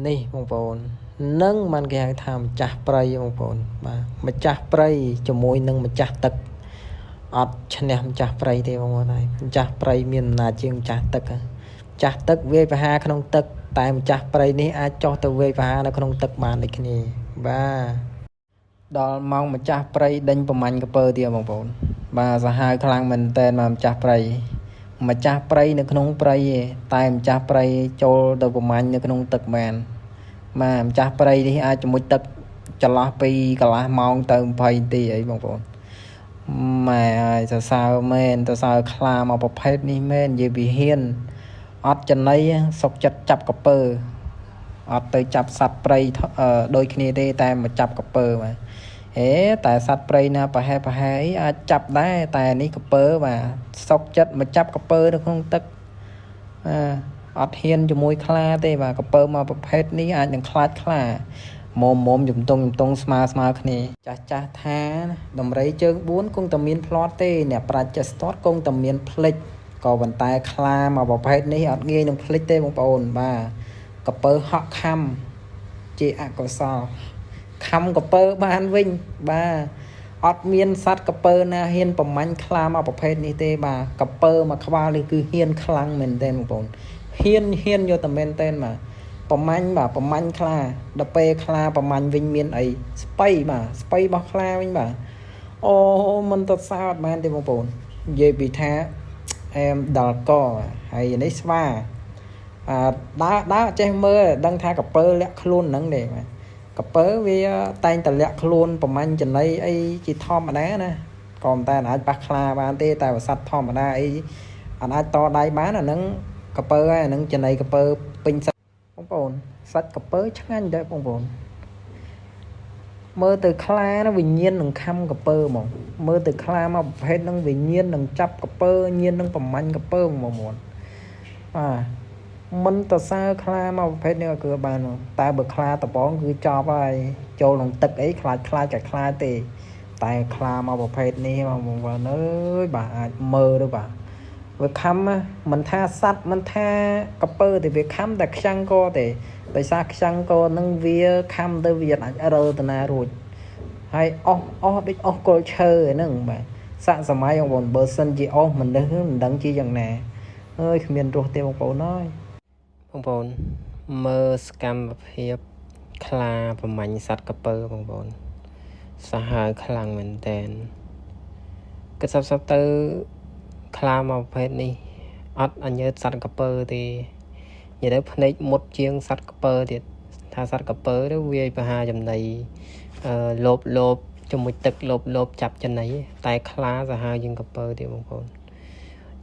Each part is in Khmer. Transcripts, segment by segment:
នេះបងប្អូននឹងមិនគេហៅថាម្ចាស់ព្រៃបងប្អូនបាទម្ចាស់ព្រៃជាមួយនឹងម្ចាស់ទឹកអត់ឈ្នះម្ចាស់ព្រៃទេបងប្អូនហើយម្ចាស់ព្រៃមានអំណាចជាងម្ចាស់ទឹកម្ចាស់ទឹកវាយប្រហារក្នុងទឹកតែម្ចាស់ព្រៃនេះអាចចុះទៅវាយប្រហារនៅក្នុងទឹកបានដូចគ្នាបាទដល់ម៉ោងម្ចាស់ព្រៃដេញប្រមាញ់ក្រពើទៀតបងប្អូនបាទសាហាវខ្លាំងមែនតែនមកម្ចាស់ព្រៃម្ចាស់ព្រៃនៅក្នុងព្រៃឯតែម្ចាស់ព្រៃចូលទៅប្រមាញ់នៅក្នុងទឹកបានបាទម្ចាស់ព្រៃនេះអាចជាមួយទឹកចន្លោះពីកន្លះម៉ោងទៅ20នាទីអីបងប្អូនម៉ែហើយសរសើរមែនសរសើរខ្លាមកប្រភេទនេះមែននិយាយពីហ៊ានអត់ចំណៃសុកចិត្តចាប់ក្រពើអត់ទៅចាប់សត្វព្រៃដូចគ្នាទេតែមកចាប់ក្រពើបាទតែសត្វព្រៃណាប្រហែលអីអាចចាប់ដែរតែនេះក្រពើបាទសុកចិត្តមកចាប់ក្រពើនៅក្នុងទឹកអត់ហ៊ានជាមួយខ្លាទេបាទក្រពើមកប្រភេទនេះអាចនឹងខ្លាចខ្លាមុំជំទង់ស្មើគ្នាចាស់ថាដំរីជើង4គង់តែមានផ្្លាត់ទេអ្នកប្រាជ្ញស្ទាត់គង់តែមានផ្លិចក៏ប៉ុន្តែខ្លាមកប្រភេទនេះអត់ងាយនឹងផ្លិចទេបងប្អូនបាទក្រពើហក់ខំជាអកុសលខំក្រពើបានវិញបាទអត់មានសត្វក្រពើណាហ៊ានប្រមាញ់ខ្លាមកប្រភេទនេះទេបាទក្រពើមកក្បាលនេះគឺហ៊ានខ្លាំងមែនទែនបងប្អូនហ៊ានយកតែមែនទែនបាទប្រមាញ់ខ្លាដល់ពេលខ្លាប្រមាញ់វិញមានអីស្ពៃរបស់ខ្លាវិញបាទអូមិនទៅសើចមែនទេបងប្អូននិយាយពីថាដល់កហើយនេះស្វាដើរចេះមើលដឹងថាក្រពើលាក់ខ្លួនហ្នឹងទេបាទក្រពើវាតែងតែលាក់ខ្លួនប្រមាញ់ចំណីអីជាធម្មតាណាក៏តែអាចប៉ះខ្លាបានទេតែវស័តធម្មតាអីអាចតដៃបានអាហ្នឹងក្រពើហើយអាហ្នឹងចំណីក្រពើពេញសាច់បងប្អូនសាច់ក្រពើឆ្ងាញ់ដែរបងប្អូនមើលទៅខ្លាណាវិញ្ញាណនឹងខំក្រពើហ្មងមើលទៅខ្លាមកប្រភេទហ្នឹងវិញ្ញាណនឹងចាប់ក្រពើញៀននឹងប្រមាញ់ក្រពើហ្មងបាទមិនតសើខ្លាមកប្រភេទនេះក៏គឺបានតែបើខ្លាតបងគឺចប់ហើយចូលក្នុងទឹកអីខ្លាចទេតែខ្លាមកប្រភេទនេះបងប្អូនអើយបាទអាចមើលទៅបាទវាខំមិនថាសัตว์មិនថាក្រពើទេវាខំតែខ្ចាំងកទេដោយសារខ្ចាំងកនឹងវាខំទៅវាអាចរើតាណារួចហើយអស់ដូចអស់គល់ឈើហ្នឹងបាទសាក់សម័យបងប្អូនបើសិនជាអស់មិនដឹងជាយ៉ាងណាអើយគ្មានរស់ទេបងប្អូនអើយបងប្អូនមើលសកម្មភាពខ្លាប្រមាញ់សត្វក្រពើបងប្អូនសាហាវខ្លាំងមែនតែនគិតសពទៅខ្លាមកប្រភេទនេះអត់អញ្ញើតសត្វក្រពើទេនិយាយទៅភ្នែកមុតជាងសត្វក្រពើទៀតថាសត្វក្រពើទៅវាយប្រហារចំណីលោបជាមួយទឹកលោបចាប់ចំណីតែខ្លាសាហាវជាងក្រពើទៀតបងប្អូន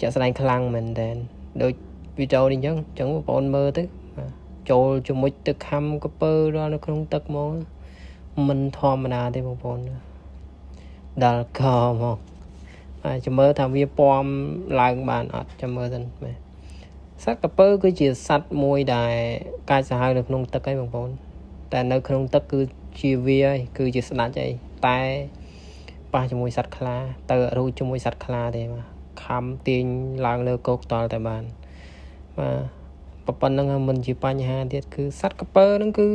ចាក់ស្ដែងខ្លាំងមែនតែនដូចវីដេអូនេះអញ្ចឹងបងប្អូនមើលទៅចូលជាមួយទឹកខំក្រពើដល់នៅក្នុងទឹកមកមិនធម្មតាទេបងប្អូនដល់កមកចាំមើលថាវាពំឡើងបានអត់ចាំមើលទៅសត្វក្រពើគឺជាសត្វមួយដែលកាចសាហាវនៅក្នុងទឹកឯងបងប្អូនតែនៅក្នុងទឹកគឺជាវាឯងគឺជាស្ដាច់ឯងតែប៉ះជាមួយសត្វខ្លាទៅរួចជាមួយសត្វខ្លាទេបាទខំទាញឡើងលើគោកតល់តែបានបាទប៉ុណ្្នឹងមិនជាបញ្ហាទៀតគឺសត្វក្រពើហ្នឹងគឺ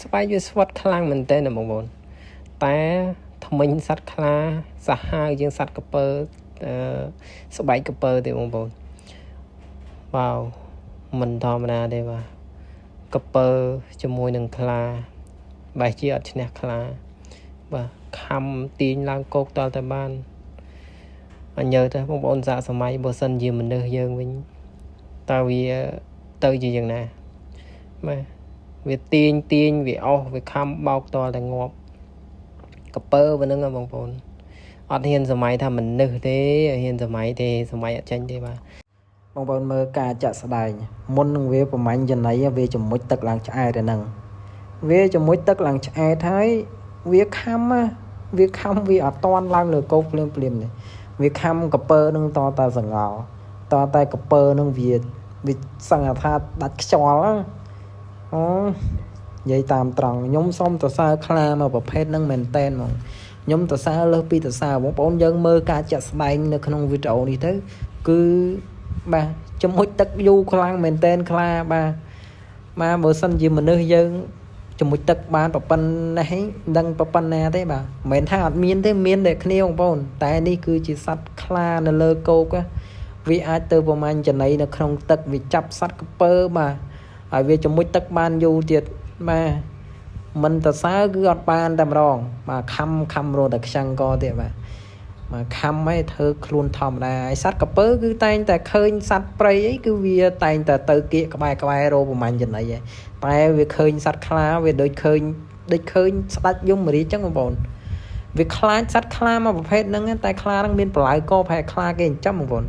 ស្បែកវាស្វិតខ្លាំងមែនទែនបងប្អូនតែថ្មិញសត្វខ្លាសាហាវជាងសត្វក្រពើស្បែកក្រពើទេបងប្អូនវ៉ាវមិនធម្មតាទេបាទក្រពើជាមួយនឹងខ្លាបែរជាអត់ឈ្នះខ្លាបាទខំទាញឡើងគោកតតែបានអញ្ញើទៅបងប្អូនសាកសម័យបើសិនជាមនុស្សយើងវិញតើវាទៅជាយ៉ាងណាបាទវាទាញវាអស់វាខំបោកតតែងាប់ក្រពើវានឹងបងប្អូនអត់ហ៊ានសម័យថាមនុស្សទេហ៊ានសម័យអត់ចាញ់ទេបាទបងប្អូនមើលការចាក់ស្ដែងមុននឹងវាប្រមាញ់ចំណីវាជាមួយទឹកឡើងឆ្អែតហ្នឹងវាជាមួយទឹកឡើងឆ្អែតហើយវាខំវាអត់តន់ឡើងលើគោកភ្លាមនេះវាខំក្រពើនឹងតតែសង្កល់តតែក្រពើនឹងវាសង្កថាដាច់ខ្យល់អូនិយាយតាមត្រង់ខ្ញុំសុំទៅសើខ្លាមកប្រភេទហ្នឹងមែនតែនហ្មងខ្ញុំទៅសើលើសពីទៅសើបងប្អូនយើងមើលការចាក់ស្ដែងនៅក្នុងវីដេអូនេះទៅគឺបាទជាមួយទឹកយូរខ្លាំងមែនតែនខ្លាបាទ mà bữa sân gì mà nơi dân chụp một tật bàn bọc pan này đăng bọc pan nè thế bà mến thang ọt miên thế miên để khné ông bồn tại đi cứ chỉ sắt kla nè lơ cô quá vì ai từ vào man chân này nó không tật vì chắp sắt cái pơ mà ở vì chụp một tật bàn dù tiệt mà mình ta xa cứ gọt bàn tầm rong mà khăm rồi đặc sang co thế mà khăm ấy thơ luôn thòm là ai sát cặp bớ cứ tay ta khơi sát prey ấy cứ vì tay ta từ kia cái bài rô của mình chân này vậy tay việc khơi sát khla về đôi khơi sát dung mà đi chắc mà bồn việc khla sát khla mà một phép nâng tay khla đang biên lại co phải khla cái trăm một bồn